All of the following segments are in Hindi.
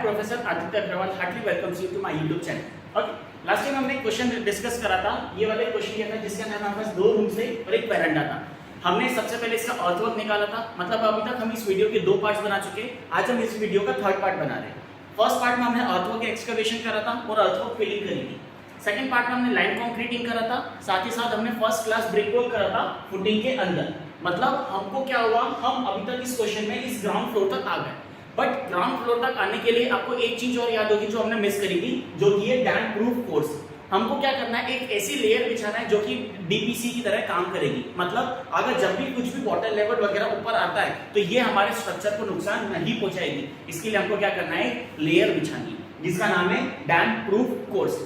Professor Aditya Agrawal heartily welcomes you to my YouTube channel. Okay, last time हमने क्वेश्चन डिस्कस करा था। ये वाला क्वेश्चन क्या था जिसके अंदर हमारे पास 2 रूम्स थे और एक वेरांडा था। हमने सबसे पहले इसका अर्थवर्क निकाला था, मतलब अभी तक हम इस वीडियो के 2 पार्ट्स बना चुके। आज हम इस वीडियो का 3rd पार्ट बना रहे हैं। फर्स्ट पार्ट में हमने अर्थवर्क एक्सकवेशन करा था और अर्थवर्क फिलिंग करी थी। सेकंड पार्ट में हमने लाइन कंक्रीटिंग करा था, साथ ही साथ हमने फर्स्ट क्लास ब्रिक वॉल करा था फुटिंग के अंदर। मतलब हमको क्या हुआ, हम अभी तक इस क्वेश्चन में इस ग्राउंड फ्लोर तक आ गए, बट ग्राउंड फ्लोर तक आने के लिए आपको एक चीज और याद होगी जो हमने मिस करी थी, जो कि है डैम्प प्रूफ कोर्स। हमको क्या करना है, एक ऐसी लेयर बिछाना है जो कि डीपीसी की तरह काम करेगी। मतलब अगर जब भी कुछ भी वाटर लेवल वगैरह ऊपर आता है तो ये हमारे स्ट्रक्चर को नुकसान नहीं पहुंचाएगी। इसके लिए हमको क्या करना है, लेयर बिछानी है जिसका नाम है डैम्प प्रूफ कोर्स।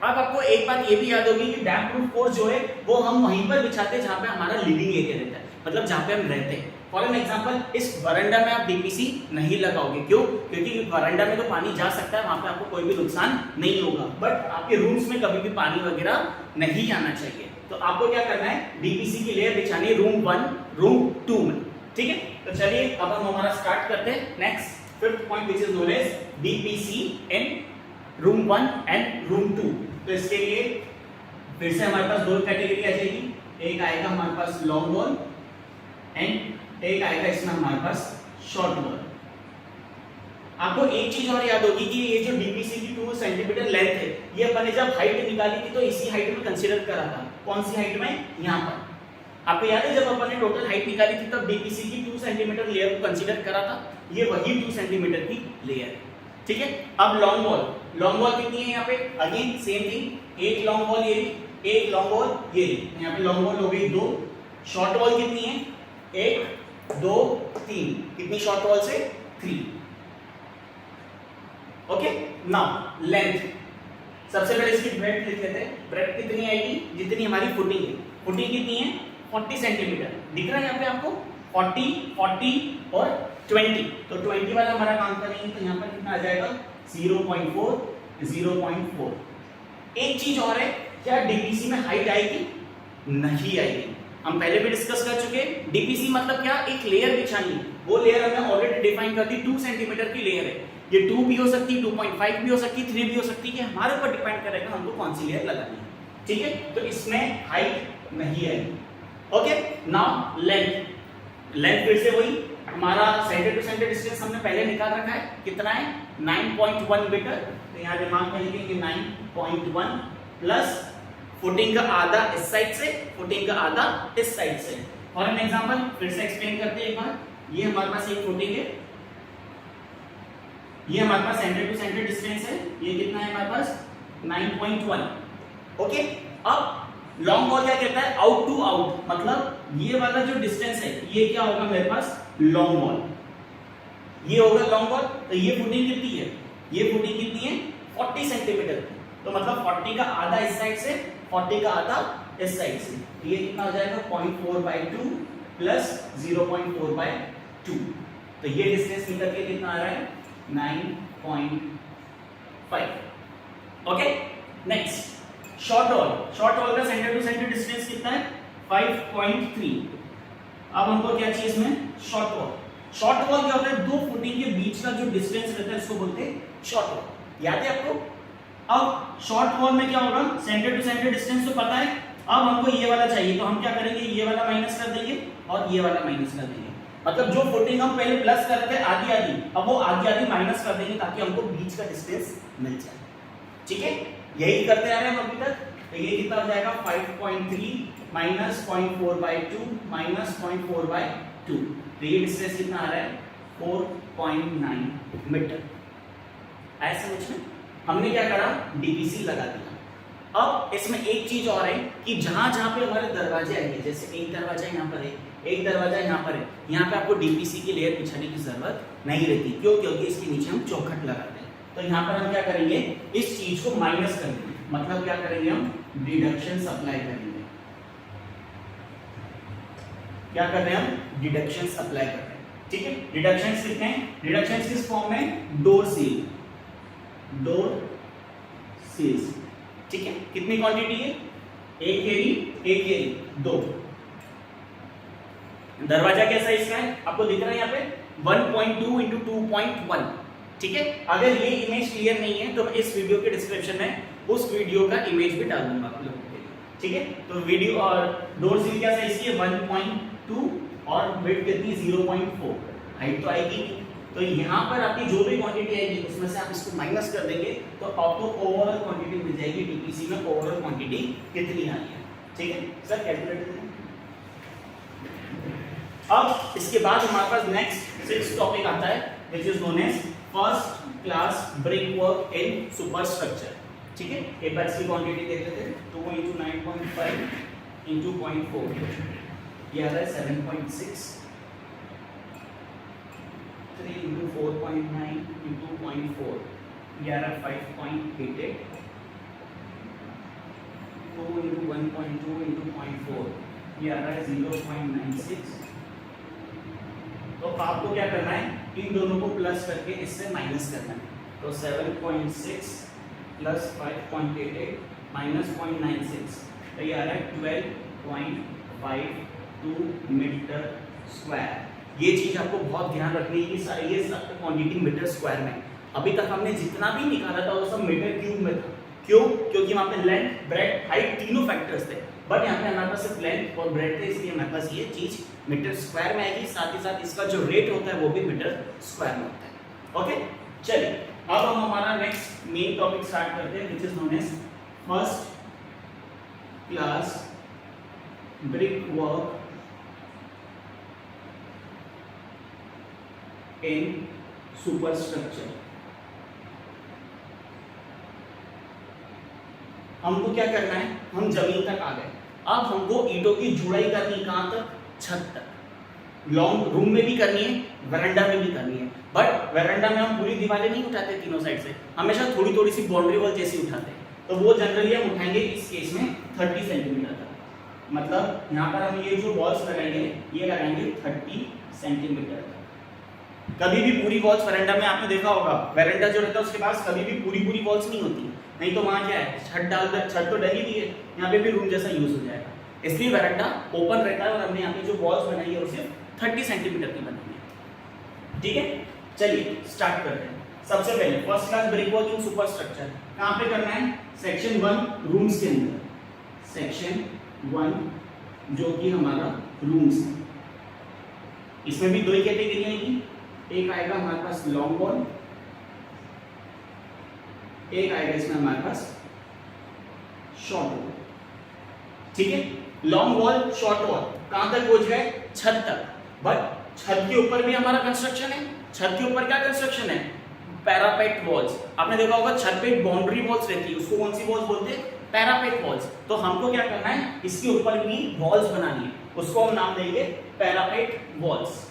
अब आपको एक बात ये भी याद होगी कि डैम्प प्रूफ कोर्स जो है वो हम वहीं पर बिछाते हैं जहां पे हमारा लिविंग एरिया रहता है, मतलब जहां पे हम रहते हैं। फॉर एन एग्जांपल, इस वरांडा में आप डीपीसी नहीं लगाओगे। क्यों? क्योंकि वरांडा में तो पानी जा सकता है, वहां पे आपको कोई भी नुकसान नहीं होगा, बट आपके रूम्स में कभी भी पानी वगैरह नहीं आना चाहिए। तो आपको क्या करना है, डीपीसी की लेयर बिछानी है रूम 1, रूम 2 में। ठीक है, तो चलिए अब हम हमारा स्टार्ट करते हैं। Next 5th point which is known as DPC in room 1 and room 2। तो इसके लिए फिर से हमारे पास 2 कैटेगरी आ जाएगी। एक आएगा हमारे पास लॉन्ग वॉल एंड एक आएगा इसमें हमारे पास शॉर्ट वॉल। आपको एक चीज और याद होगी कि ये जो डीपीसी की 2 सेंटीमीटर लेंथ है, ये अपन ने जब हाइट निकाली थी तो इसी हाइट में कंसीडर करा था। कौन सी हाइट में? यहाँ पर। आपको याद है जब अपन ने टोटल हाइट निकाली थी तब डीपीसी की 2 सेंटीमीटर लेयर को कंसीडर करा था। ये वही 2 सेंटीमीटर की लेयर है। ठीक है, अब लॉन्ग वॉल। लॉन्ग वॉल कितनी है यहाँ पे? अगेन सेम थिंग, एक लॉन्ग वॉल ये, एक लॉन्ग वॉल ये। यहाँ पे लॉन्ग वॉल हो गई 2। शॉर्ट वॉल कितनी है? 1 2 3। कितनी शॉर्ट वॉल से? 3। Okay, now length. सबसे पहले इसकी ब्रेड्थ लिख लेते हैं। ब्रेड्थ कितनी आएगी? जितनी हमारी फुटिंग है। फुटिंग कितनी है? 40 सेंटीमीटर। दिख रहा है यहाँ पे आपको? 40 40 और 20। तो 20 वाला हमारा काम करेंगे तो यहाँ पर कितना आ जाएगा? 0.4 0.4। एक चीज और है, क्या डीपीसी में हाइट आएगी? नहीं आएगी। हम पहले भी डिस्कस कर चुके। डीपीसी मतलब क्या? एक लेयर बिछानी है। वो लेयर हमने ऑलरेडी डिफाइन कर दी, 2 सेंटीमीटर की लेयर है। ये 2 भी हो सकती है, 2.5 भी हो सकती है, 3 भी हो सकती है, कि हमारे ऊपर डिपेंड करेगा हमको कौन सी लेयर लगानी है। ठीक है, तो इसमें हाइट नहीं आएगी। Okay, now length. लेंथ फिर से वही, हमारा सेंटर टू सेंटर डिस्टेंस हमने पहले निकाल रखा है। कितना है? 9.1 मीटर। तो यहाँ दिमाग में लिखेंगे 9.1 प्लस फुटिंग का आधा इस साइड से, फुटिंग का आधा इस साइड से। फॉर एन एग्जांपल फिर से एक्सप्लेन करते हैं एक बार। ये हमारे पास एक फुटिंग है, ये हमारे पास सेंटर टू सेंटर डिस्टेंस है। ये कितना है हमारे पास? 9.1। ओके, अब लॉन्ग वॉल क्या कहता है? आउट टू आउट, मतलब ये वाला जो डिस्टेंस है ये क्या होगा मेरे पास? Long wall. ये होगा लॉन्ग वॉल। तो ये फुटिंग कितनी है? ये फुटिंग कितनी है? 40 सेंटीमीटर। तो मतलब 40 का आधा इस साइड से, 40 का आधा इस साइड से। तो ये कितना हो जाएगा? 0.4/2 प्लस 0.4/2। तो ये डिस्टेंस निकल के कितना आ रहा है? 9.5। Okay, next short wall. Short wall का सेंटर टू सेंटर डिस्टेंस कितना है? 5.3। अब हमको क्या चाहिए इसमें? Short wall. शॉर्ट वॉल क्या होता है? 2 फुटिंग के बीच का जो डिस्टेंस रहता है इसको बोलते हैं शॉर्ट वॉल। याद है आपको? अब शॉर्ट वॉल में क्या होगा? सेंटर टू सेंटर डिस्टेंस तो पता है। अब हमको ये वाला चाहिए, तो हम क्या करेंगे? ये वाला माइनस कर देंगे और ये वाला माइनस कर देंगे। मतलब जो फुटिंग हम पहले प्लस करते थे आधी आधी, अब वो आधी आधी माइनस कर देंगे ताकि हमको बीच का डिस्टेंस मिल जाए। ठीक है, यही करते आ रहे हैं हम अभी तक। तो ये कितना हो जाएगा? 5.3 माइनस 0.4/2 माइनस 0.4/2। तो ये डिस्टेंस कितना आ रहा है? 4.9 मीटर। ऐसे समझ में हमने क्या करा? डीपीसी लगा दिया। अब इसमें एक चीज और है कि जहां जहां पे हमारे दरवाजे आएंगे, जैसे एक दरवाजा यहाँ पर है, एक दरवाजा यहाँ पर है, यहाँ पे आपको डीपीसी की लेयर बिछाने की जरूरत नहीं रहती। क्यों? क्योंकि इसके नीचे हम चौखट लगाते हैं। तो यहाँ पर हम क्या करेंगे? इस चीज को माइनस कर देंगे। मतलब क्या करेंगे? हम डिडक्शन अप्लाई करेंगे। क्या कर रहे हैं हम? डिडक्शन अप्लाई कर रहे हैं। ठीक है, डिडक्शन कितने हैं? डिडक्शन किस फॉर्म में? Door seal. Door seals. ठीक है, कितनी क्वांटिटी है? 1 kV एक ये 2। दरवाजा क्या साइज का है आपको दिख रहा है यहाँ पे 1.2 इंटू 2.1। ठीक है, अगर ये इमेज क्लियर नहीं है तो मैं इस वीडियो के डिस्क्रिप्शन में उस वीडियो का इमेज भी डाल दूंगा आप लोगों के लिए। ठीक है, तो वीडियो और डोर सील क्या साइज की है 1.2 और विड्थ कितनी 0.4, हाइट तो आएगी नहीं। तो यहाँ पर आपकी जो भी क्वांटिटी आएगी उसमें से आप इसको माइनस कर देंगे तो आपको ओवरऑल क्वांटिटी मिल जाएगी टीपीसी में ओवरऑल क्वांटिटी कितनी आई है। ठीक है सर, कैलकुलेट करें। अब इसके बाद हमारे पास नेक्स्ट 6 टॉपिक आता है which is known as first class brick work in super structure. ठीक है, एक बार इसकी क्वांटिटी देख लेते हैं। 2 × 9.5 × 0.4 ये आ रहा है 7.6, 3 × 4.9 × 2.4 ये आ रहा है 5.88, 2 × 1.2 × 0.4 ये आ रहा है 0.96। तो आपको क्या करना है, इन दोनों को प्लस करके इससे माइनस करना है। तो 7.6 प्लस 5.88 माइनस 0.96 तो ये आ रहा है 12.52 मीटर स्क्वायर। ये चीज आपको बहुत ध्यान रखनी है कि ये सब क्वांटिटी मीटर स्क्वायर में। अभी तक हमने जितना भी निकाला था वो सब मीटर क्यूब में था। क्यों? क्योंकि वहां पे लेंथ, ब्रेड्थ, हाइट तीनों फैक्टर्स थे, बट यहाँ पे हमारे पास सिर्फ लेंथ और ब्रेड्थ है, इसलिए हमारे पास ये चीज मीटर स्क्वायर में आएगी। साथ ही साथ इसका जो रेट होता है वो भी मीटर स्क्वायर में होता है। ओके, चलिए अब हम हमारा नेक्स्ट मेन टॉपिक स्टार्ट करते हैं which is known as first class brick work in super structure. हमको क्या करना है, हम जमीन तक आ गए, अब हमको ईंटों की जुड़ाई करनी कहां तक, छत तक। लॉन्ग रूम में भी करनी है, वरांडा में भी करनी है, बट वरांडा में हम पूरी दीवारें नहीं उठाते तीनों साइड से, हमेशा थोड़ी थोड़ी सी बाउंड्री वॉल जैसी उठाते हैं। तो वो जनरली हम उठाएंगे इस केस में 30 सेंटीमीटर तक। मतलब यहाँ पर हम ये जो वॉल्स लगाएंगे ये लगाएंगे 30 सेंटीमीटर तक। कभी भी पूरी वॉल्स वरांडा में आपने देखा होगा, वरांडा जो रहता है उसके पास कभी भी पूरी वॉल्स नहीं होती, नहीं तो वहाँ क्या है, छत डालकर, छत तो डली हुई है, यहाँ पे भी रूम जैसा यूज हो जाएगा, इसलिए वरांडा ओपन रहता है। और हमने यहाँ पे जो वॉल्स बनाई है वो सिर्फ 30 सेंटीमीटर की बनाई है। ठीक है, चलिए स्टार्ट करते हैं। सबसे पहले first class brick work in super structure कहाँ पे करना है, सेक्शन 1 रूम्स के अंदर। सेक्शन 1 जो कि हमारा रूम्स है, इसमें भी दो ही कैटेगरी आएगी, एक आएगा हमारे पास लॉन्ग वॉल, एक आएगा इसमें हमारे पास शॉर्ट वॉल। ठीक है, लॉन्ग वॉल, शॉर्ट वॉल कहां तक पहुंच गए, छत तक। बट छत के ऊपर भी हमारा कंस्ट्रक्शन है। छत के ऊपर क्या कंस्ट्रक्शन है, पैरापेट वॉल्स। आपने देखा होगा छत पे बाउंड्री वॉल्स रहती है, उसको कौन सी वॉल्स बोलते हैं, पैरापेट वॉल्स। तो हमको क्या करना है, इसके ऊपर भी वॉल्स बनानी है, उसको हम नाम देंगे parapet walls.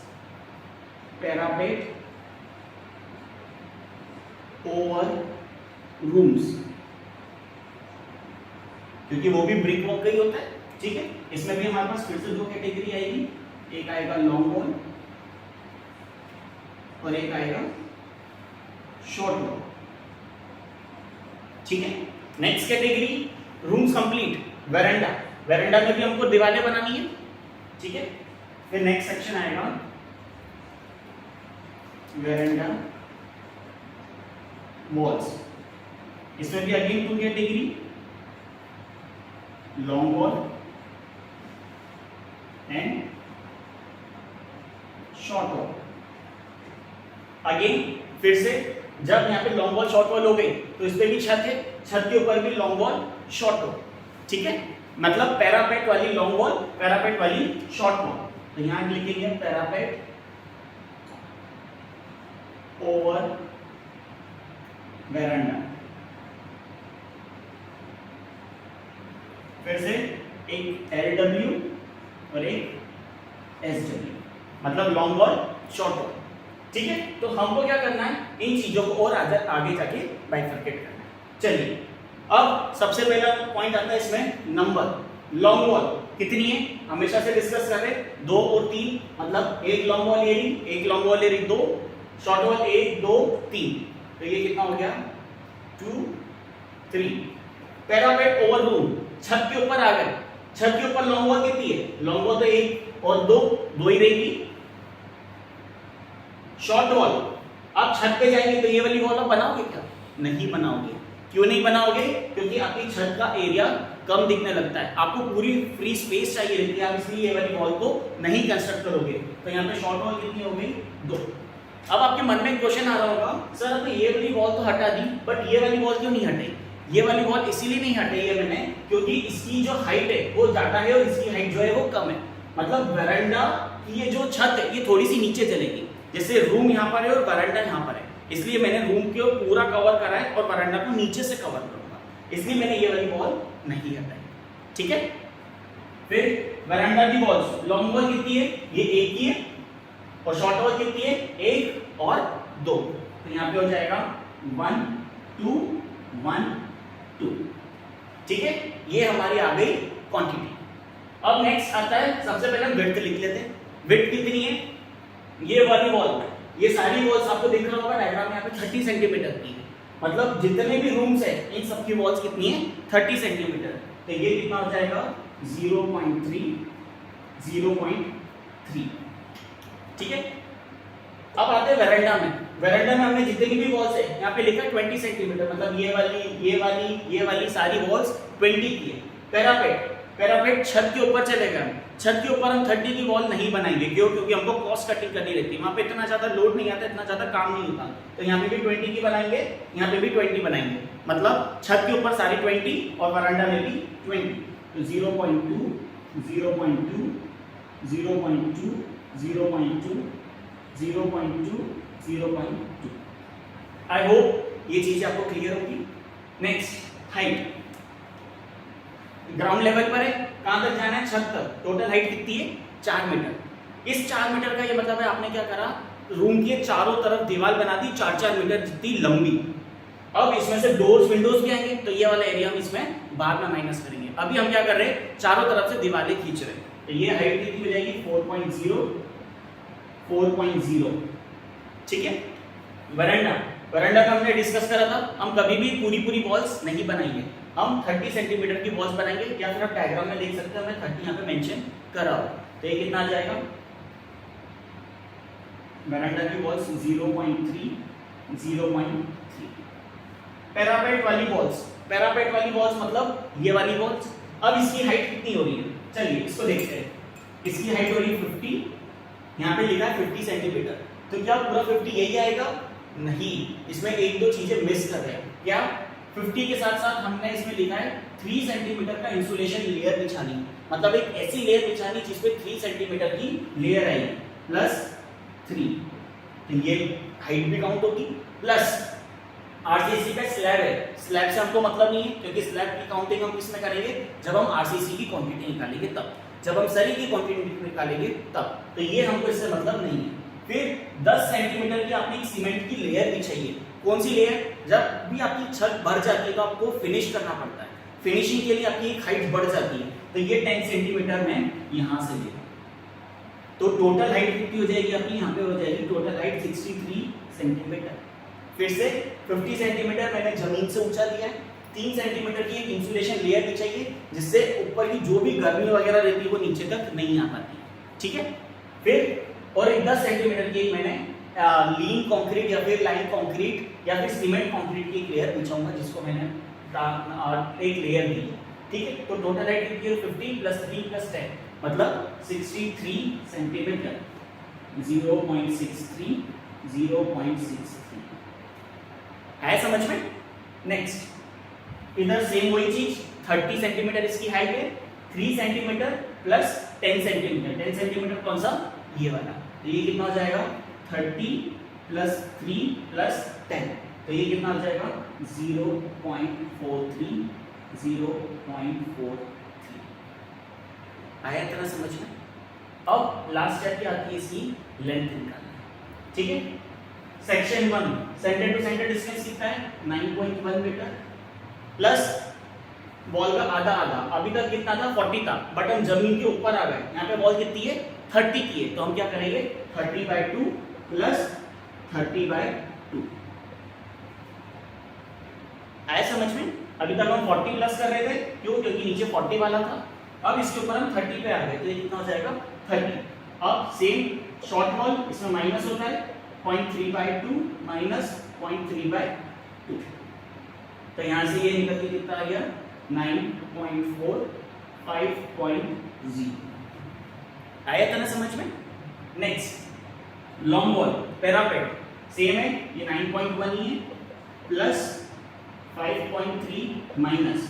Parapet over rooms, क्योंकि वो भी ब्रिक वर्क का ही होता है। ठीक है, इसमें भी हमारे पास फिर से दो कैटेगरी आएगी, एक आएगा लॉन्ग वॉल और एक आएगा शॉर्ट वॉल। ठीक है, next category rooms complete, veranda. Veranda में भी हमको दीवारें बनानी है। ठीक है, फिर नेक्स्ट सेक्शन आएगा वेरेंडा वॉल्स। इसमें भी again two category, long wall and short wall. Again फिर से जब यहाँ पे लॉन्ग वॉल शॉर्ट वॉल हो गई तो इस पे भी छत है, छत के ऊपर भी लॉन्ग वॉल शॉर्ट वॉल। ठीक है, मतलब पैरापेट वाली लॉन्ग वॉल, पैरापेट वाली शॉर्ट वॉल। तो यहां लिखेंगे पैरापेट ओवर वेरांडा। फिर से एक LW और एक SW, मतलब लॉन्ग वॉल, शॉर्ट वॉल। ठीक है, तो हमको क्या करना है, इन चीजों को और आगे जाके बाइफरकेट करना है। चलिए, अब सबसे पहला पॉइंट आता है इसमें नंबर। लॉन्ग वॉल कितनी है, हमेशा से डिस्कस कर रहे, 2 और 3, मतलब एक लॉन्ग वॉल ये रही, एक लॉन्ग वॉल ये रही 2, शॉर्ट वॉल 1 2 3, तो ये कितना हो गया 2 3। पैरापेट ओवर रूम, छत के ऊपर आ गए, छत के ऊपर लॉन्ग वॉल कितनी है? लॉन्ग वॉल तो एक और दो ही रहेगी। शॉर्ट वॉल, आप छत पे जाएंगे तो ये वाली वॉल आप बनाओगे क्या? नहीं बनाओगे। क्यों नहीं बनाओगे? क्योंकि आपकी छत का एरिया कम दिखने लगता है, आपको पूरी फ्री स्पेस चाहिए रहती है, आप इसलिए ये वाली वॉल को नहीं कंस्ट्रक्ट करोगे। तो यहाँ पे शॉर्ट वॉल कितनी हो गई? 2। अब आपके मन में एक क्वेश्चन आ रहा होगा, सर अब ये वाली वॉल तो हटा दी, बट ये वाली वॉल क्यों नहीं हटाई? ये वाली वॉल इसीलिए नहीं हटाई है मैंने, क्योंकि इसकी जो हाइट है वो ज्यादा है और इसकी हाइट जो है वो कम है। मतलब वरांडा की ये जो छत है ये थोड़ी सी नीचे चलेगी, जैसे रूम यहाँ पर है और वरांडा यहाँ पर है, इसलिए मैंने रूम को पूरा कवर करा है और वरांडा को नीचे से कवर करूंगा, इसलिए मैंने ये वाली वॉल नहीं हटाई। ठीक है, फिर वरांडा की वॉल्स, लॉन्ग वॉल कितनी है? ये एक ही है, और शॉर्ट वॉल कितनी है? 1 और 2। तो यहाँ पे हो जाएगा 1 2 1 2। ठीक है, ये हमारी आ गई क्वांटिटी। अब नेक्स्ट आता है, सबसे पहले हम विड्थ लिख लेते हैं। विड्थ कितनी है? ये वाली वॉल, ये सारी वॉल्स आपको दिख रहा होगा डायग्राम में, यहाँ पे 30 सेंटीमीटर की है। मतलब जितने भी रूम्स है इन सबकी वॉल्स कितनी है? 30 सेंटीमीटर। तो ये कितना हो जाएगा? 0.3 0.3। ठीक है, अब आते हैं वेरांडा में। वेरांडा में हमने जितनी भी वॉल्स है यहाँ पे लिखा है 20 सेंटीमीटर, मतलब ये वाली सारी वॉल्स 20 की है। पैरापेट छत के ऊपर चलेगा, छत के ऊपर हम 30 की वॉल नहीं बनाएंगे। क्यों? क्योंकि हमको कॉस्ट कटिंग करनी रहती है, वहाँ पे इतना ज्यादा लोड नहीं आता, इतना ज्यादा काम नहीं होता। तो यहाँ पे भी 20 की बनाएंगे, यहाँ पे भी 20 बनाएंगे, मतलब छत के ऊपर सारी 20 और वरांडा में भी 20। तो 0.2 0.2 0.2 0.2 0.2 0.2। आई होप ये चीजें आपको क्लियर होगी। Next, height. ग्राउंड लेवल पर है, कहां तक जाना है? छत तक। टोटल हाइट कितनी है? 4 मीटर। इस 4 मीटर का ये मतलब है आपने क्या करा, रूम के चारों तरफ दीवार बना दी 4-4 मीटर जितनी लंबी। अब इसमें से डोर्स विंडोज भी आएंगे, तो ये वाला एरिया हम इसमें बाद में माइनस करेंगे। अभी हम क्या कर रहे हैं? चारों तरफ से दीवारें खींच रहे हैं। तो ये हाइट कितनी हो जाएगी? 4.0। ठीक है, वरांडा का हमने डिस्कस करा था, हम कभी भी पूरी वॉल्स नहीं बनाएंगे, हम 30 सेंटीमीटर की वॉल्स बनाएंगे, या फिर आप डायग्राम में देख सकते हैं, हमने 30 यहाँ पे मेंशन करा हो। तो ये कितना आ जाएगा? वरांडा की वॉल्स 0.3 0.3। पैरापेट वाली वॉल्स मतलब ये वाली वॉल्स। अब इसकी हाइट कितनी हो रही है? चलिए इसको देखते हैं। इसकी हाइट हो रही है 50, यहाँ पे लिखा है 50 सेंटीमीटर। तो क्या पूरा 50 यही आएगा? नहीं, इसमें 1-2 चीजें मिस कर रहे हैं। क्या? 50 के साथ साथ हमने इसमें लिखा है 3 सेंटीमीटर का इंसुलेशन लेयर बिछानी, मतलब एक ऐसी लेयर बिछानी जिसपे 3 सेंटीमीटर की लेयर आई प्लस 3। तो ये हाइट भी काउंट होगी, प्लस आरसीसी का स्लैब है, स्लैब से हमको मतलब नहीं है, क्योंकि स्लैब की काउंटिंग हम किसमें करेंगे? जब हम आरसीसी की क्वांटिटी निकालेंगे तब, जब हम सरी की क्वांटिटी निकालेंगे तब। तो ये हमको इससे मतलब नहीं है। फिर 10 सेंटीमीटर की आपने एक सीमेंट की लेयर बिछाई है। कौन सी लेयर? जब भी आपकी छत भर जाती है तो आपको फिनिश करना पड़ता है, फिनिशिंग के लिए आपकी एक हाइट बढ़ जाती है। तो ये 10 सेंटीमीटर में यहां से ले, तो टोटल हाइट कितनी हो जाएगी आपकी? यहाँ पे हो जाएगी टोटल हाइट 63 सेंटीमीटर। फिर से 50 सेंटीमीटर मैंने जमीन से ऊंचा लिया है, 3 सेंटीमीटर की एक इंसुलेशन लेयर बिछाई है, जिससे ऊपर की जो भी गर्मी वगैरह रहती है वो नीचे तक नहीं आ पाती। ठीक है, फिर और एक 10 सेंटीमीटर की मैंने लीन कंक्रीट या फिर लाइन कंक्रीट या फिर सीमेंट कंक्रीट की एक लेयर बिछाऊंगा, जिसको मैंने एक लेयर दी। ठीक है, तो टोटल हाइट कितनी है? 50 + 3 + 10 मतलब 63 सेंटीमीटर। 0.63 0.63 है समझ में? नेक्स्ट, इधर सेम वही चीज, 30 सेंटीमीटर इसकी हाइट है, 3 सेंटीमीटर प्लस 10 सेंटीमीटर। 10 सेंटीमीटर कौन सा? ये वाला। तो ये कितना हो जाएगा? 30 + 3 + 10। तो ये कितना हो जाएगा? 0.43 0.43। आया इतना समझ में? अब लास्ट स्टेप क्या आती है? इसकी लेंथ निकालना। ठीक है, section 1 centre to centre distance कितना है? 9.1 मीटर प्लस वॉल का आधा, अभी तक कितना था? 40 था, बट हम जमीन के ऊपर आ गए। यहाँ पे वॉल कितनी है? 30 की है, तो हम क्या करेंगे? 30/2 + 30/2। आया समझ में? अभी तक हम 40 प्लस कर रहे थे, क्यों? क्योंकि नीचे 40 वाला था, अब इसके ऊपर हम 30 पे आ गए, तो ये कितना हो जाएगा 30। अब सेम शॉर्ट वॉल, इसमें माइनस होता है 0.3/2 माइनस 0.3/2, तो यहां से ये निकल के कितना आ गया 9.4 5.0। आया था ना समझ में। Next long wall parapet same है, ये 9.1 ही है प्लस 5.3 माइनस।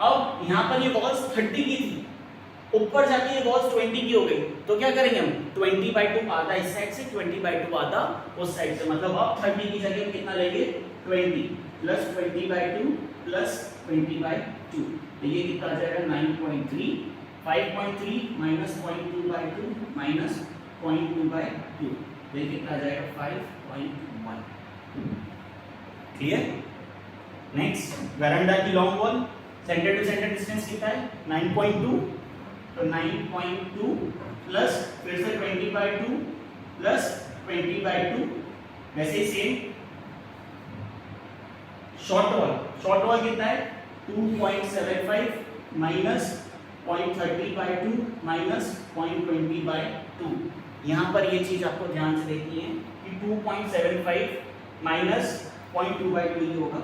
अब यहां पर ये वॉल्स 30 की थी, ऊपर जाके ये वॉल्स 20 की हो गई, तो क्या करेंगे हम 20/2 आधा इस साइड से 20/2 आधा उस साइड से, मतलब अब 30 की जगह कितना लेंगे 20 प्लस 20/2 प्लस 20/2, तो ये कितना आ जाएगा 9.3 5.3 माइनस 0.2/2 माइनस 0.2/2, तो ये कितना आ जाएगा 5.1। क्लियर। नेक्स्ट वरांडा की long wall centre to centre distance कितना है 9.2, तो 9.2 प्लस फिर से 20/2 प्लस 20/2, वैसे ही सेम शॉर्ट वॉल कितना है 2.75 माइनस 0.30/2 माइनस 0.20/2। यहाँ पर ये चीज आपको ध्यान से देखनी है कि 2.75 माइनस 0.2/2 ही होगा,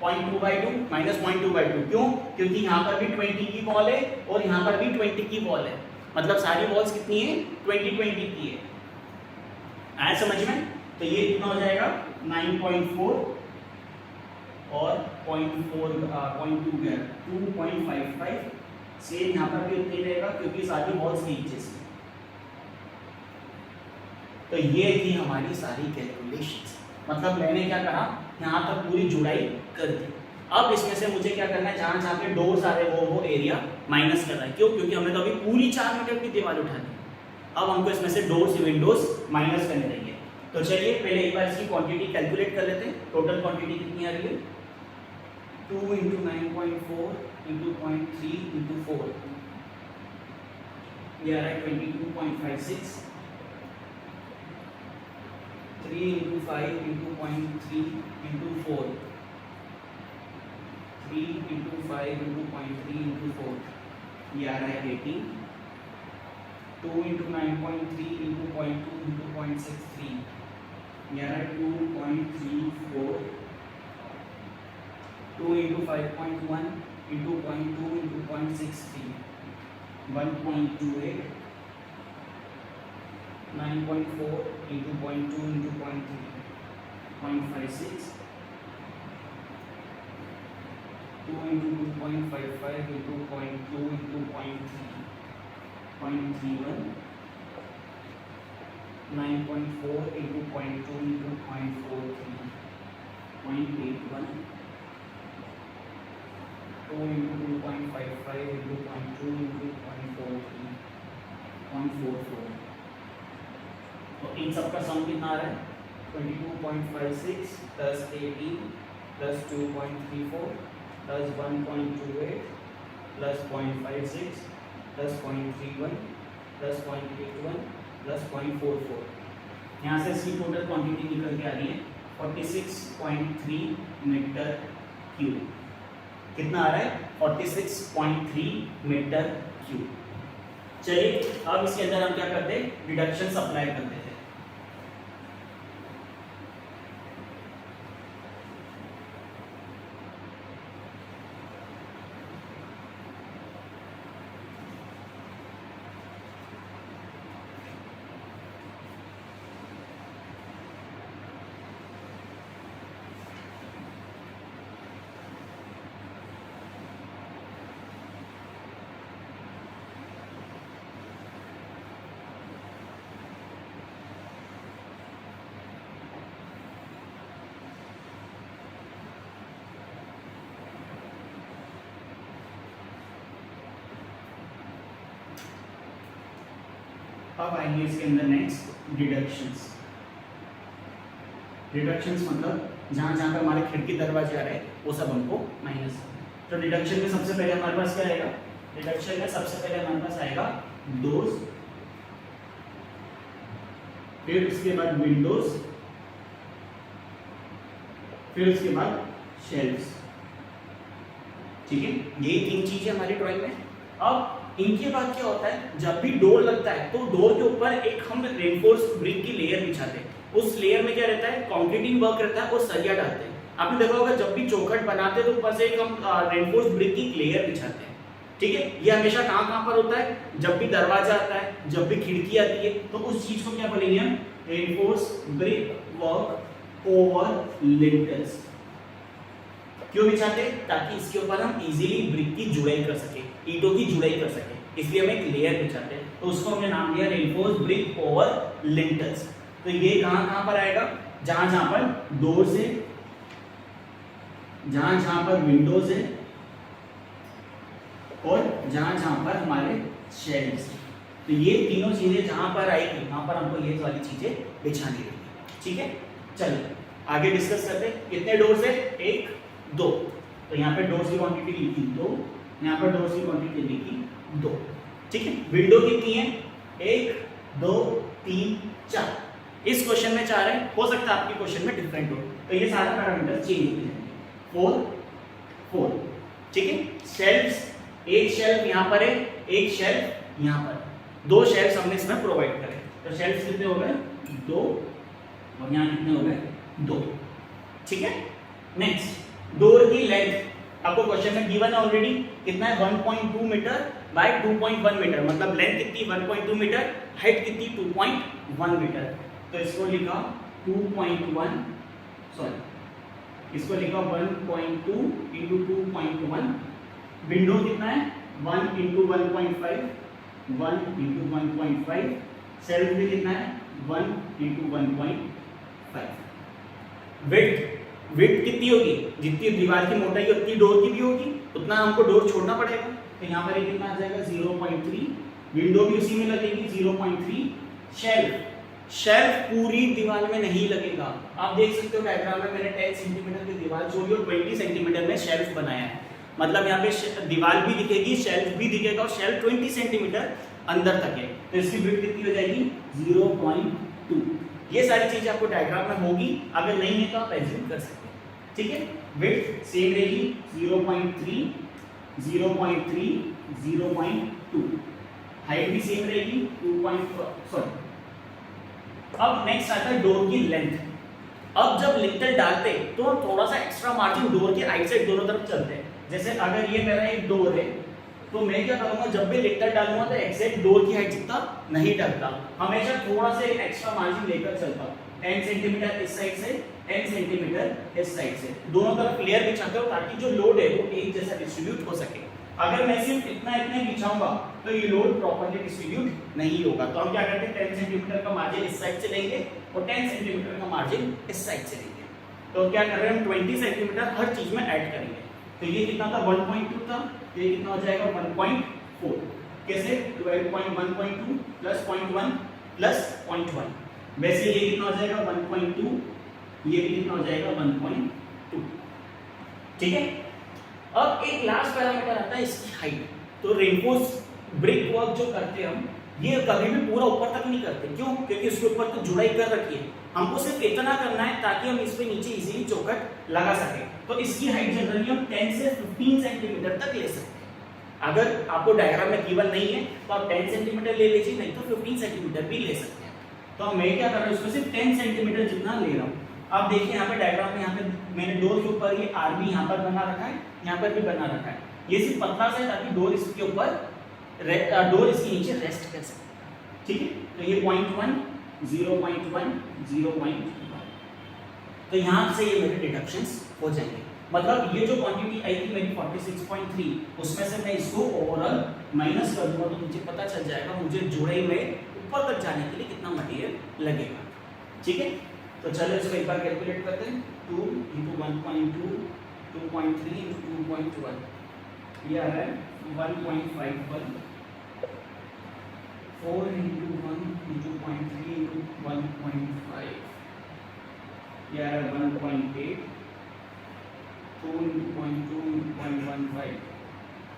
0.2/2 माइनस 0.2/2, क्यों? क्योंकि यहाँ पर भी 20 की वॉल है और यहाँ पर भी 20 की वॉल है, मतलब सारी वॉल्स कितनी है 20 की है। आया समझ में। तो ये कितना हो जाएगा 9.4 और 0.2 गया 2.55, सेम यहाँ पर भी उतनी रहेगा क्योंकि सारी वॉल्स एक जैसी। तो ये थी हमारी सारी कैलकुलेशंस, मतलब मैंने क्या करा यहाँ पर पूरी जुड़ाई कर दी। अब इसमें से मुझे क्या करना है, जहाँ जहाँ पे डोर्स आ रहे वो एरिया माइनस करना है, क्यों? क्योंकि हमने तो अभी पूरी 4 मीटर की दीवार उठा दी, अब हमको इसमें से डोर्स विंडोज माइनस करने रहेंगे। तो चलिए पहले एक बार इसकी क्वांटिटी कैलकुलेट कर लेते हैं। टोटल क्वांटिटी कितनी आ रही है 2 × 9.4 × 0.3 × 4, ये आ रहा है 22.56, 3 × 5 × 0.3 × 4, 3 × 5 × 0.3 × 4, ये आ रहा है 18, 2 × 9.3 × 0.2 × 0.63, ये आ रहा है 2.34, 2 × 5.1 × 0.2 × 0.63, 1.28, 9.4 × 0.2 × 0.3, 0.56, 2 × 2.55 × 0.2 × 0.3, 0.31, 9.4 × 0.2 × 0.43, 0.81, 2 × 2.55 × 0.2 × 0.43, 0.44। तो इन सब का सम कितना आ रहा है 22.56 plus 18 plus 2.34 plus 1.28 plus 0.56 plus 0.31 plus 0.81 plus 0.44। यहाँ से इसकी टोटल क्वांटिटी निकल के आ रही है 46.3 मीटर क्यूब। कितना आ रहा है 46.3 मीटर क्यूब। चलिए अब इसके अंदर हम क्या करते हैं, डिडक्शन अप्लाई करते हैं। अब आएंगे इसके अंदर नेक्स्ट डिडक्शंस। डिडक्शंस मतलब जहाँ जहाँ पे हमारे खिड़की दरवाजे आ रहे हैं वो सब हमको माइनस। तो डिडक्शन में सबसे पहले हमारे पास क्या आएगा, डिडक्शन में सबसे पहले हमारे पास आएगा डोर्स, फिर उसके बाद विंडोज, फिर उसके बाद शेल्व्स। ठीक है, यही 3 चीजें हमारी ड्राइंग में। अब इनके बाद क्या होता है, जब भी डोर लगता है तो डोर के ऊपर एक हम रेनफोर्स ब्रिक की लेयर बिछाते हैं। उस लेयर में क्या रहता है, कंक्रीटिंग वर्क रहता है और सरिया डालते हैं। आपने देखा होगा जब भी चौखट बनाते हैं तो ऊपर से एक हम रेनफोर्स ब्रिक की लेयर बिछाते हैं। ठीक है, ये हमेशा कहाँ पर होता है, जब भी दरवाजा आता है, जब भी खिड़की आती है, तो उस चीज को क्या बोलेंगे हम, reinforce brick work over lintels. क्यों बिछाते हैं, ताकि इसके ऊपर हम इजीली ब्रिक की जुड़ाई कर सके, ईंटों की जुड़ाई कर सके, इसलिए हम एक लेयर बिछाते हैं। तो उसको हमने नाम दिया रेनफोर्स ब्रिक ओवर लिंटल्स। तो ये कहाँ पर आएगा, जहां पर डोर्स है, जहां पर विंडोज है और जहां पर हमारे शेल्व्स हैं। तो ये तीनों चीजें जहां पर आएगी वहां पर हमको ये वाली चीजें बिछानी रहेगी। ठीक है, चलिए आगे डिस्कस करते हैं। कितने डोर्स है, 1 2। तो यहाँ पे डोर्स की क्वांटिटी लिखी 2, यहाँ पर डोर्स की क्वांटिटी लिखी 2। ठीक है, विंडो कितनी है, 1 2 3 4। इस क्वेश्चन में 4 है, हो सकता है आपके क्वेश्चन में डिफरेंट हो, तो ये सारा पैरामीटर चेंज हो जाएंगे। 4 4। ठीक है, शेल्व्स, एक शेल्फ यहाँ पर है, एक शेल्फ यहाँ पर, 2 शेल्फ्स हमने इसमें प्रोवाइड करे। तो शेल्फ्स कितने हो गए, 2, और यहाँ कितने हो गए, 2। ठीक है, नेक्स्ट डोर की लेंथ आपको क्वेश्चन में गिवन है ऑलरेडी, कितना है 1.2 मीटर बाय 2.1 मीटर, मतलब लेंथ कितनी 1.2 मीटर, हाइट कितनी 2.1 मीटर। तो इसको लिखा 2.1, सॉरी इसको लिखा 1.2 इंटू 2.1। विंडो कितना है 1 इंटू 1.5, 1 इंटू 1.5। सेल्फ भी कितना है 1 इंटू 1.5। विड्थ कितनी होगी, जितनी दीवार की मोटाई उतनी डोर की भी होगी, उतना हमको डोर छोड़ना पड़ेगा। तो यहाँ पर कितना आ जाएगा 0.3। विंडो भी उसी में लगेगी 0.3। शेल्फ पूरी दीवार में नहीं लगेगा। आप देख सकते हो डायग्राम में मैंने 10 सेंटीमीटर की दीवार छोड़ी और 20 सेंटीमीटर में शेल्फ बनाया है, मतलब यहाँ पे दीवार भी दिखेगी, शेल्फ भी दिखेगा, और शेल्फ 20 सेंटीमीटर अंदर तक है। तो इसकी विड्थ कितनी हो जाएगी 0.2। ये सारी चीजें आपको डायग्राम में होगी, अगर नहीं है तो आप एज्यूम कर सकते हैं। ठीक है, विड्थ सेम रहेगी 0.3 0.3 0.2। हाइट भी सेम रहेगी 2.4। अब नेक्स्ट आता है डोर की लेंथ। अब जब लिंटल डालते तो हम थोड़ा सा एक्स्ट्रा मार्जिन डोर के आइट साइड दोनों तरफ चलते हैं। जैसे अगर ये मेरा एक डोर है तो मैं क्या करूंगा, जब भी लिंटल डालूंगा तो एग्जैक्ट डोर की हाइट जितना नहीं डालता, हमेशा थोड़ा सा एक एक्स्ट्रा मार्जिन लेकर चलता हूं। 10 सेंटीमीटर इस साइड से, 10 सेंटीमीटर इस साइड से, दोनों तरफ लेयर बिछाते हो ताकि जो लोड है वो एक जैसा डिस्ट्रीब्यूट हो सके। अगर मैं सिर्फ इतना बिछाऊंगा तो ये लोड प्रॉपर्ली डिस्ट्रीब्यूट नहीं होगा। तो हम क्या करते हैं 10 सेंटीमीटर का मार्जिन इस साइड से लेंगे और 10 सेंटीमीटर का मार्जिन इस साइड से लेंगे। तो क्या कर रहे हैं हम 20 सेंटीमीटर हर चीज में ऐड करेंगे। तो ये कितना था 1.2 था, ये कितना हो जाएगा 1.4। कैसे 12.1.2 प्लस 0.1 प्लस 0.1, वैसे ये कितना हो जाएगा 1.2, ये भी कितना हो जाएगा 1.2। ठीक है, अब एक लास्ट पैरामीटर आता है इसकी हाइट। तो रेनफोर्स ब्रिक वर्क जो करते हैं हम, ये कभी भी पूरा ऊपर तक नहीं करते। क्यों? क्योंकि इसके ऊपर तो जुड़ाई कर रखी है, हमको सिर्फ इतना करना है ताकि हम इस पे नीचे इजीली चौखट लगा सके। तो इसकी हाइट जनरली हम 10 से 15 सेंटीमीटर तक ले सकते हैं। अगर आपको डायग्राम में गिवन नहीं है तो आप 10 सेंटीमीटर ले लीजिए, नहीं तो 15 सेंटीमीटर भी ले सकते हैं। तो मैं क्या कर रहा हूँ, इसमें सिर्फ 10 सेंटीमीटर जितना ले रहा हूँ। आप देखिए यहाँ पे डायग्राम में, यहाँ पे मैंने डोर के ऊपर ये आर्मी यहाँ पर बना रखा है, यहाँ पर भी बना रखा है। ये सिर्फ पतला सा है ताकि डोर इसके ऊपर, डोर इसके नीचे रेस्ट कर सके। ठीक है, तो ये 0.1 0.1 0.1। तो यहाँ से ये मेरे डिडक्शंस हो जाएंगे। मतलब ये जो क्वांटिटी आई थी मेरी 46.3, उसमें से मैं इसको ओवरऑल माइनस कर दूंगा तो मुझे पता चल जाएगा मुझे जुड़े में ऊपर तक जाने के लिए कितना मटेरियल लगेगा। ठीक है, तो चलो इसको एक बार कैलकुलेट करते हैं। 2 × 1.2 2.3 × 2.1, ये आ रहा है 1.51। 4 × 1 × 2.3 × 1.5, ये आ रहा है 1.8। 2 × 0.2 × 0.15,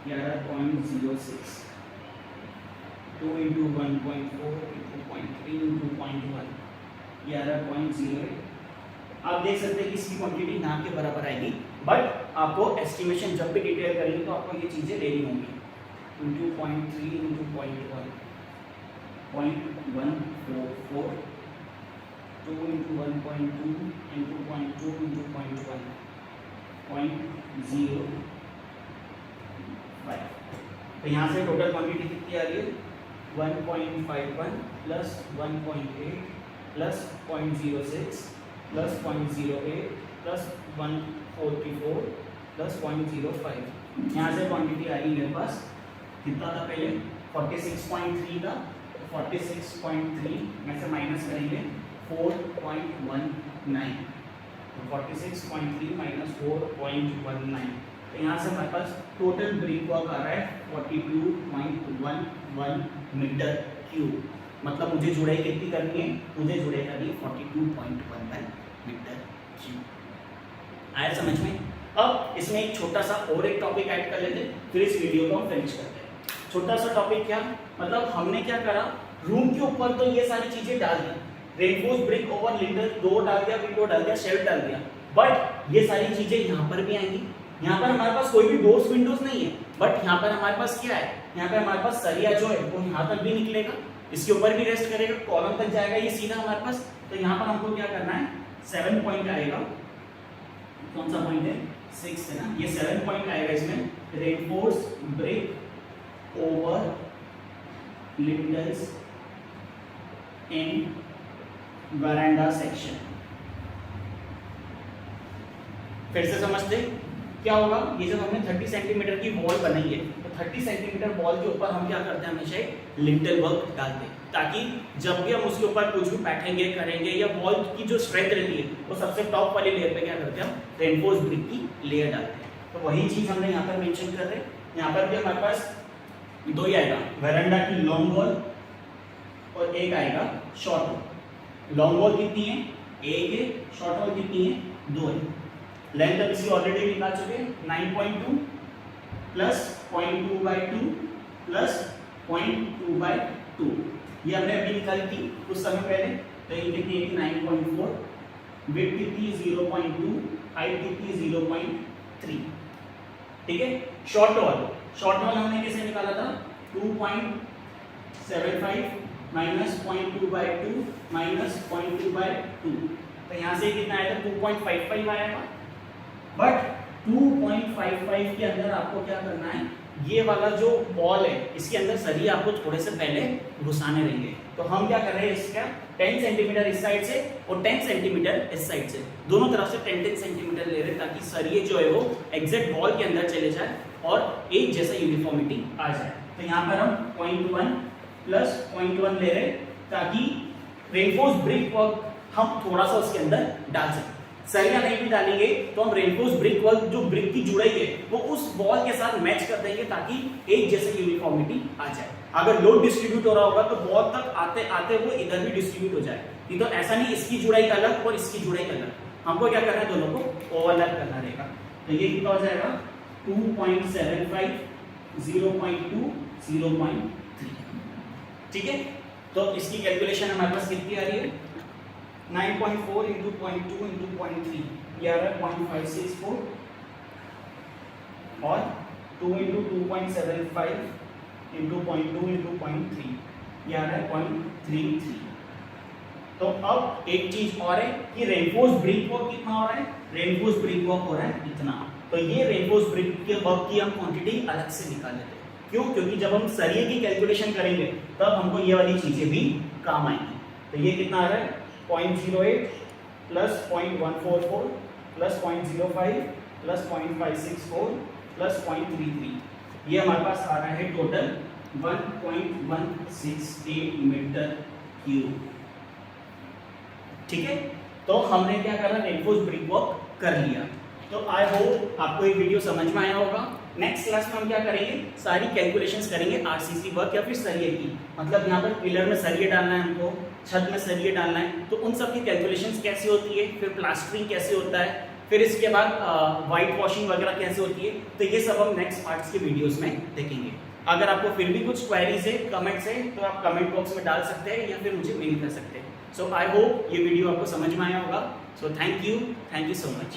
ये आ रहा है 0.06। 2 × 1.4 × 2.3 × 2.1, ये आ रहा है 0.08। आप देख सकते हैं कि इसकी क्वांटिटी ना के बराबर आएगी, बट आपको एस्टिमेशन जब भी डिटेल करेंगे तो आपको ये चीज़ें लेनी होंगी। Into 0.3 into 0.1 0.144 2 into 1.2 into 0.2 into 0.1 0.05। तो यहाँ से टोटल क्वांटिटी कितनी आ रही है 1.51 plus 1.8 plus 0.06 plus 0.08 plus 144 plus 0.05। यहाँ से क्वांटिटी आई मेरे पास कितना था पहले 46.3 था, 46.3 में से माइनस करेंगे 4.19, तो 46.3 माइनस 4.19। तो यहाँ से हमारे पास टोटल ब्रिक वर्क आ रहा है 42.11 मीटर क्यूब। मतलब मुझे जुड़ाई कितनी करनी है, मुझे जुड़ाई करनी है 42.11 मीटर क्यूब। आया समझ में? अब इसमें एक छोटा सा और एक टॉपिक ऐड कर लेते हैं, फिर इस वीडियो को हम फिनिश करते हैं। छोटा सा टॉपिक क्या, मतलब हमने क्या करा, रूम के ऊपर तो ये सारी चीजें डाल दी, reinforce brick over lintel door डाल दिया, विंडो डाल दिया, शेल्फ डाल दिया, बट ये सारी चीजें यहाँ पर भी आएंगी। यहाँ पर हमारे पास कोई भी डोर्स विंडोज नहीं है, बट यहाँ पर हमारे पास क्या है, यहाँ पर हमारे पास सरिया जो है वो यहाँ तक भी निकलेगा, इसके ऊपर भी रेस्ट करेगा, कॉलम तक जाएगा ये सीधा हमारे पास। तो यहाँ पर हमको क्या करना है, 7 पॉइंट आएगा, कौन सा पॉइंट है 6 है ना, ये 7 पॉइंट आएगा इसमें, रेनफोर्स ब्रिक ओवर लिंटल्स इन वरांडा सेक्शन। फिर से समझते क्या होगा, ये जब हमने 30 सेंटीमीटर की वॉल बनाई है तो 30 सेंटीमीटर वॉल के ऊपर हम क्या करते हैं, हमेशा लिंटल वर्क डालते हैं, ताकि जब भी हम उसके ऊपर कुछ भी बैठेंगे करेंगे या वॉल की जो स्ट्रेंथ रहती है वो सबसे टॉप वाली लेयर पे क्या करते हैं, हम रेनफोर्स ब्रिक की लेयर डालते हैं। तो वही चीज हमने यहाँ पर मेंशन कर रहे हैं। यहाँ पर भी हमारे पास दो ही आएगा, वरांडा की लॉन्ग वॉल और एक आएगा शॉर्ट वॉल। लॉन्ग वॉल कितनी है, एक है, शॉर्ट वॉल कितनी है, 2 है। लेंथ अब इसकी ऑलरेडी निकाल चुके हैं, 9.2 प्लस 0.2/2 प्लस 0.2/2, ये हमने अभी निकाली थी कुछ समय पहले। तो ये कितनी है 9.4, विड्थ कितनी 0.2, हाइट कितनी 0.3, ठीक है। शॉर्ट वॉल हमने कैसे निकाला था, 2.75 माइनस 0.2/2 माइनस 0.2/2, तो यहाँ से कितना आएगा 2.55 आएगा। बट 2.55 के अंदर आपको क्या करना है, ये वाला जो बॉल है इसके अंदर सरिया आपको थोड़े से पहले घुसाने रहेंगे। तो हम क्या कर रहे हैं, इसका 10 सेंटीमीटर इस साइड से और 10 सेंटीमीटर इस साइड से, दोनों तरफ से 10-10 सेंटीमीटर ले रहे हैं, ताकि सरिये जो है वो एग्जैक्ट बॉल के अंदर चले जाए और एक जैसा यूनिफॉर्मिटी आ जाए। तो यहाँ पर हम 0.1 प्लस 0.1 ले रहे हैं, ताकि रेनफोर्स ब्रिक वर्क हम थोड़ा सा उसके अंदर डाल सकें। सरिया नहीं भी डालेंगे तो हम रेनफोर्स ब्रिक वर्क जो ब्रिक की जुड़ाई है वो उस वॉल के साथ मैच कर देंगे, ताकि एक जैसे यूनिफॉर्मिटी आ जाए। अगर लोड डिस्ट्रीब्यूट हो रहा होगा तो वॉल तक आते आते वो इधर भी डिस्ट्रीब्यूट हो जाए। नहीं तो ऐसा नहीं इसकी जुड़ाई अलग और इसकी जुड़ाई अलग, हमको क्या करना है, दोनों को ओवरलैप करना रहेगा। तो ये कितना हो जाएगा 2.75 0.2 0.3, ठीक है। तो इसकी कैलकुलेशन हमारे पास कितनी आ रही है, 9.4 इंटू 0.2 इंटू 0.3, ये आ रहा है 0.564 और 2 इंटू 2.75 इंटू 0.2 इंटू 0.3, ये आ रहा है 0.33। तो अब एक चीज और है कि रेनफोर्स ब्रिक वर्क कितना हो रहा है, रेनफोर्स ब्रिक वर्क हो रहा है इतना। तो ये रेनफोर्स ब्रिक के वर्क की हम क्वांटिटी अलग से निकाल लेते हैं। क्यों, क्योंकि जब हम सरिये की कैलकुलेशन करेंगे तब हमको ये वाली चीजें भी काम आएंगी। तो ये कितना आ रहा है 0.08 प्लस 0.144 प्लस 0.05 प्लस 0.564 प्लस 0.33, ये हमारे पास आ रहा है टोटल 1.168 मीटर क्यूब, ठीक है। तो हमने क्या करा, रेनफोर्स ब्रिक वर्क कर लिया। तो आई होप आपको ये वीडियो समझ में आया होगा। नेक्स्ट क्लास में हम क्या करेंगे, सारी कैलकुलेशंस करेंगे आरसीसी वर्क या फिर सरिये की, मतलब यहाँ पर पिलर में सरिये डालना है हमको, छत में सरिये डालना है, तो उन सब की कैलकुलेशंस कैसे होती है, फिर प्लास्टरिंग कैसे होता है, फिर इसके बाद वाइट वॉशिंग वगैरह कैसे होती है, तो ये सब हम नेक्स्ट पार्ट्स के वीडियोस में देखेंगे। अगर आपको फिर भी कुछ क्वेरीज है, कमेंट्स है, तो आप कमेंट बॉक्स में डाल सकते हैं या फिर मुझे मेल कर सकते हैं। सो आई होप ये वीडियो आपको समझ में आया होगा। So thank you so much.